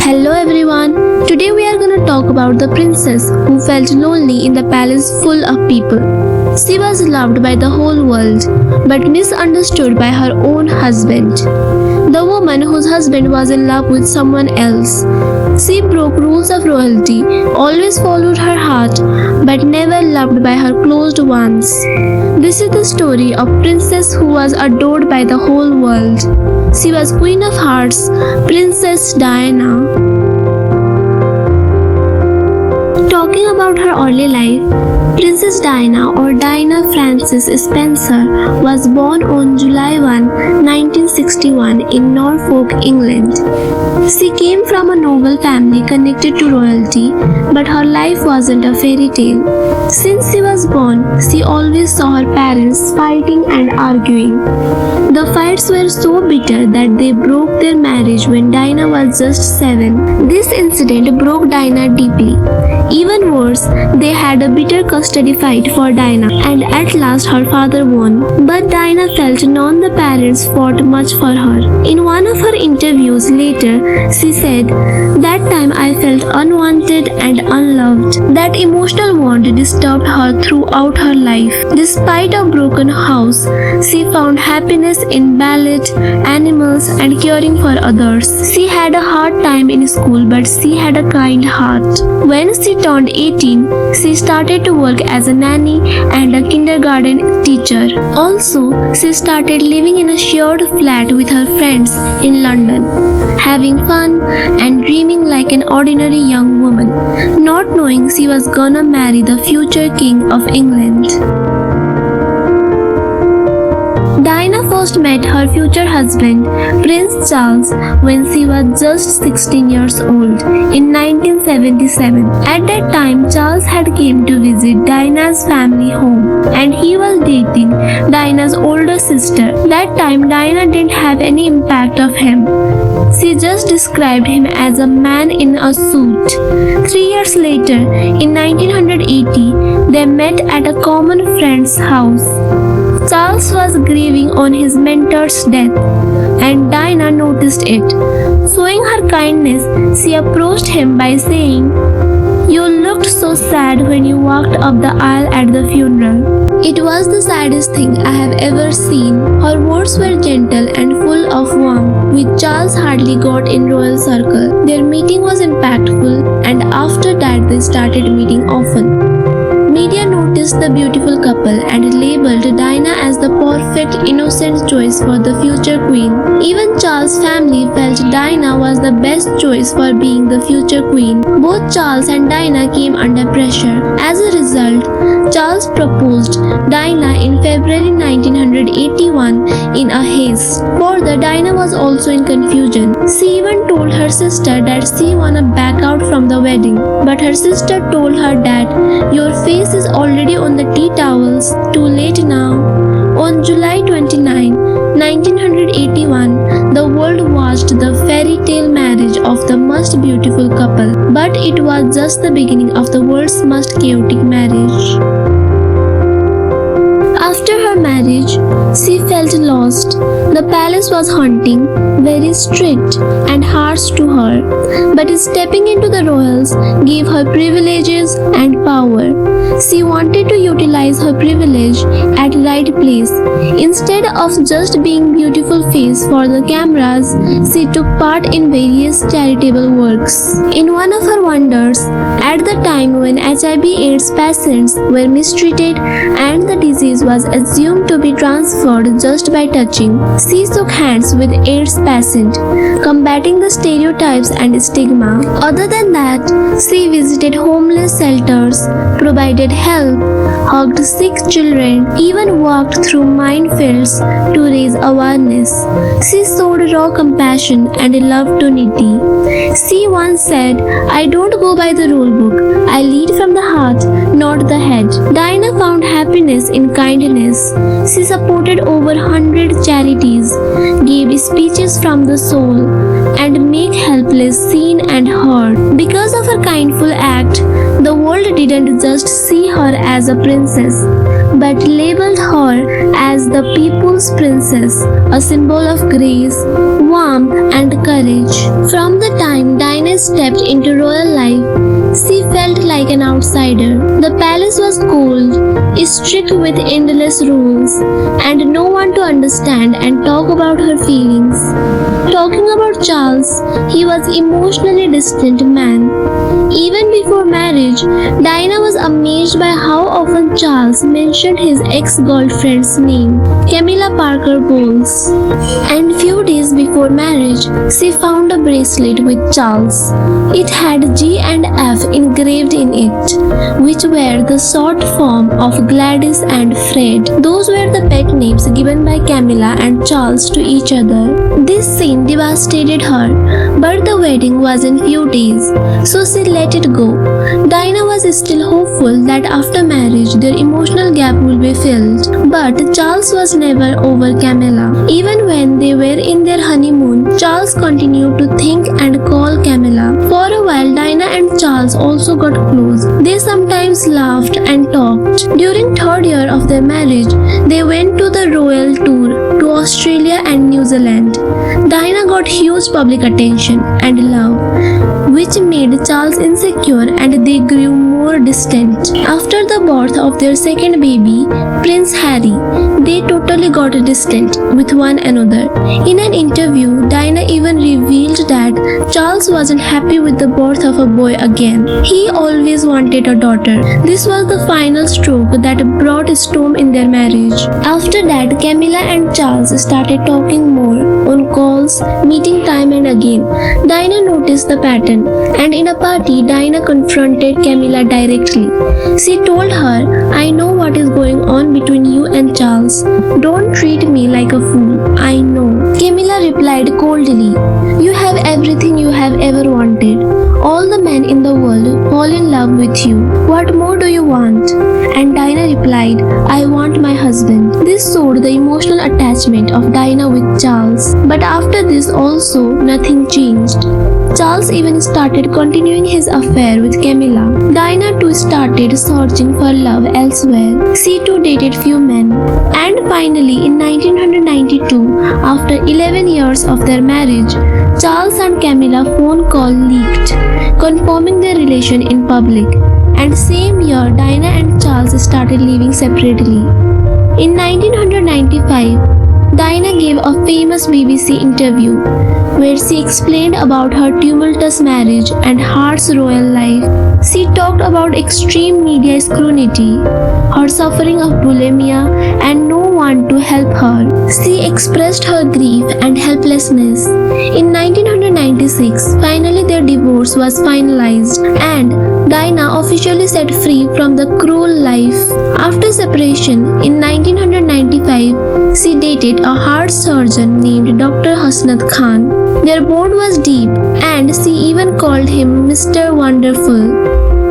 Hello everyone. Today we are going to talk about the princess who felt lonely in the palace full of people. She was loved by the whole world but misunderstood by her own husband. The woman whose husband was in love with someone else. She broke rules of royalty, always followed her heart, but never loved by her closed ones. This is the story of princess who was adored by the whole world. She was Queen of Hearts, Princess Diana. Talking about her early life, Princess Diana or Diana Frances Spencer was born on July 1, 1961 in Norfolk, England. She came from a noble family connected to royalty, but her life wasn't a fairy tale. Since she was born, she always saw her parents fighting and arguing. The fights were so bitter that they broke their marriage when Diana was just 7. This incident broke Diana deeply. Even worse, they had a bitter custody fight for Diana, and at last her father won. But Diana felt none the parents fought much for her. In one of her interviews later, she said, "That time I felt unwanted and unloved." That emotional wound disturbed her throughout her life. Despite a broken house, she found happiness in ballet, animals, and caring for others. She had a hard time in school, but she had a kind heart. When she turned 18, she started to work as a nanny and a kindergarten teacher. Also, she started living in a shared flat with her friends in London, having fun and dreaming like an ordinary young woman, not knowing she was gonna marry the future king of England. Diana first met her future husband, Prince Charles, when she was just 16 years old in 1977. At that time, Charles had came to visit Diana's family home and he was dating Diana's older sister. That time, Diana didn't have any impact of him. She just described him as a man in a suit. 3 years later, in 1980, they met at a common friend's house. Charles was grieving on his mentor's death, and Diana noticed it. Showing her kindness, she approached him by saying, "You looked so sad when you walked up the aisle at the funeral." It was the saddest thing I have ever seen. Her words were gentle and full of warmth, which Charles hardly got in royal circle. Their meeting was impactful, and after that they started meeting often. Media noticed the beautiful couple and labeled Diana as the perfect, innocent choice for the future queen. Even Charles' family felt Diana was the best choice for being the future queen. Both Charles and Diana came under pressure. As a result, Charles proposed Diana in February 1981 in a haste. Further, Diana was also in confusion. She even told her sister that she wanna back out from the wedding, but her sister told her that your face is already on the tea towels, too late now. On July 29, 1981, the world watched the fairy tale marriage of the most beautiful couple, but it was just the beginning of the world's most chaotic marriage. After her marriage, she felt lost. The palace was haunting, very strict and harsh to her, but stepping into the royals gave her privileges and power. She wanted to utilize her privilege at right place. Instead of just being beautiful face for the cameras, she took part in various charitable works. In one of her wonders, at the time when HIV/AIDS patients were mistreated and the disease was assumed to be transferred just by touching, she shook hands with AIDS patient, combating the stereotypes and stigma. Other than that, she visited homeless shelters, provided help, hugged sick children, even walked through minefields to raise awareness. She showed raw compassion and love to needy. She once said, "I don't go by the rule book. I lead from the heart, not the head." Diana found happiness in kindness. She supported over 100 charities, gave speeches from the soul, and make helpless seen and heard. Because of her kindful act, the world didn't just see her as a princess, but labeled her as the people's princess, a symbol of grace, warmth, and courage. From the time Diana Diana stepped into royal life, she felt like an outsider. The palace was cold, strict with endless rules, and no one to understand and talk about her feelings. Talking about Charles, he was emotionally distant man. Even before marriage, Diana was amazed by how often Charles mentioned his ex-girlfriend's name, Camilla Parker Bowles. And few days before marriage, she found a bracelet with Charles. It had G and F engraved in it, which were the short form of Gladys and Fred. Those were the pet names given by Camilla and Charles to each other. This scene devastated her, but the wedding was in few days, so she let it go. Diana was still hopeful that after marriage their emotional gap would be filled, but Charles was never over Camilla. Even when they were in their honeymoon, Charles continued to think and call Camilla. For a while, Diana and Charles also got close. They sometimes laughed and talked. During third year of their marriage, they went to the royal tour to Australia and New Zealand. Diana got huge public attention and love, which made Charles insecure and they grew more distant. After the birth of their second baby, Prince Harry, they totally got distant with one another. In an interview, Diana even revealed that Charles wasn't happy with the birth of a boy again. He always wanted a daughter. This was the final stroke that brought a storm in their marriage. After that, Camilla and Charles started talking more on calls, meeting time and again. Diana noticed the pattern, and in a party, Diana confronted Camilla directly. She told her, "I know what is going on between you and Charles. Don't treat me like a fool. I know." Camilla replied coldly, "You have everything you have ever wanted. All the men in the world fall in love with you. What more do you want?" And Diana replied, "I want my husband." This showed the emotional attachment of Diana with Charles. But after this also, nothing changed. Charles even started continuing his affair with Camilla. Diana too started searching for love elsewhere. She too dated few men. And finally, in 1992, after 11 years of their marriage, Charles and Camilla phone call leaked, confirming their relation in public. And same year, Diana and Charles started living separately. In 1995, Diana gave a famous BBC interview where she explained about her tumultuous marriage and Hart's royal life. She talked about extreme media scrutiny, her suffering of bulimia, and no one to help her. She expressed her grief and helplessness. In 1996, finally their divorce was finalized and Diana officially set free from the cruel life. After separation, in 1995, she dated a heart surgeon named Dr. Hasnat Khan. Their bond was deep and she even called him Mr. Wonderful.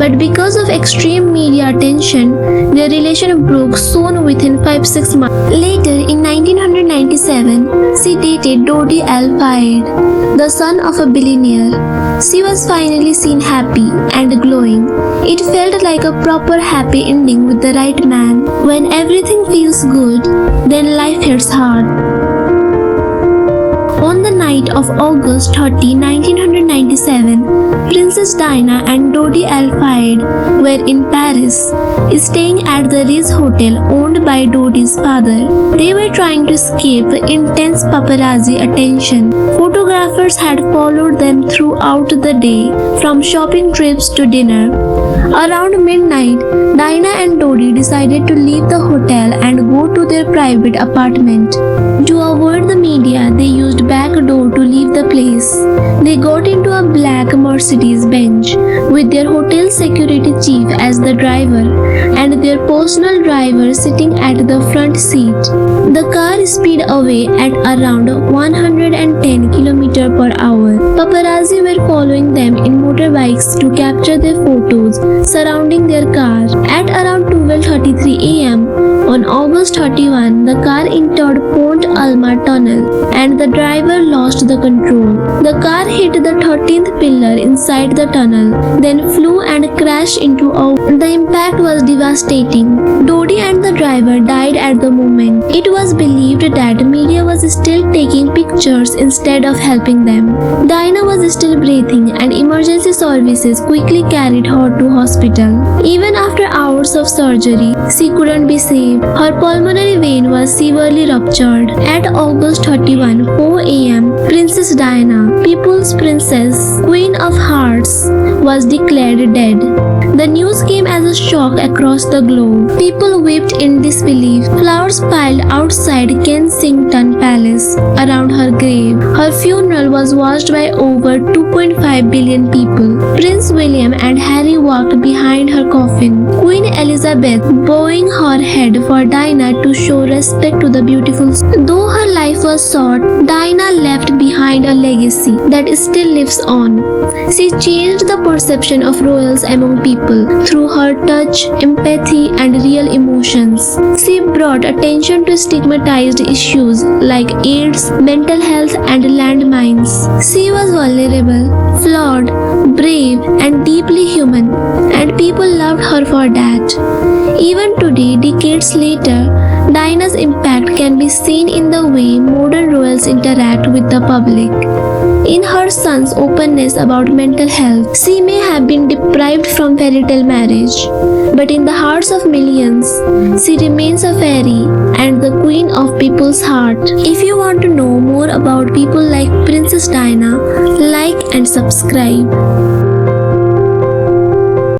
But because of extreme media attention, their relation broke soon within 5-6 months. Later, in 1997, she dated Dodi Al-Fayed, the son of a billionaire. She was finally seen happy and glowing. It felt like a proper happy ending with the right man. When everything feels good, then life hits hard. On the night of August 30, 1997, Princess Diana and Dodi Al-Fayed were in Paris, staying at the Ritz Hotel owned by Dodi's father. They were trying to escape intense paparazzi attention. Photographers had followed them throughout the day, from shopping trips to dinner. Around midnight, Diana and Dodi decided to leave the hotel and go to their private apartment. To avoid the media, they used back door to leave the place. They got into a black Mercedes Benz with their hotel security chief as the driver and their personal driver sitting at the front seat. The car sped away at around 110 km per hour. Paparazzi were following them in motorbikes to capture their photos surrounding their car. At around 12:33 am on August 31, the car entered Pont Alma tunnel and the driver lost the control. The car hit the 13th pillar inside the tunnel, then flew and crashed into a. The impact was devastating. Dodie and the driver died at the moment. It was believed that media was still taking pictures instead of helping them. Diana was still breathing and emergency services quickly carried her to hospital. Even after hours of surgery, she couldn't be saved. Her pulmonary vein was severely ruptured. At August 31, 4 a.m., Princess Diana, People's Princess, Queen of Hearts, was declared dead. The news came as a shock across the globe. People wept in disbelief. Flowers piled outside Kensington Palace around her grave. Her funeral was watched by over 2.5 billion people. Prince William and Harry walked behind her coffin. Queen Elizabeth bowing her head for Diana to show respect to the beautiful. Though her life was short, Diana left behind a legacy that still lives on. She changed the perception of royals among people through her touch, empathy, and real emotions. She brought attention to stigmatized issues like AIDS, mental health, and landmines. She was vulnerable, flawed, brave, and deeply human, and people loved her for that. Even today, decades later, Diana's impact can be seen in the way modern royals interact with the public. In her son's openness about mental health, she may have been deprived from fairy tale marriage, but in the hearts of millions, she remains a fairy and the queen of people's heart. If you want to know more about people like Princess Diana, like and subscribe.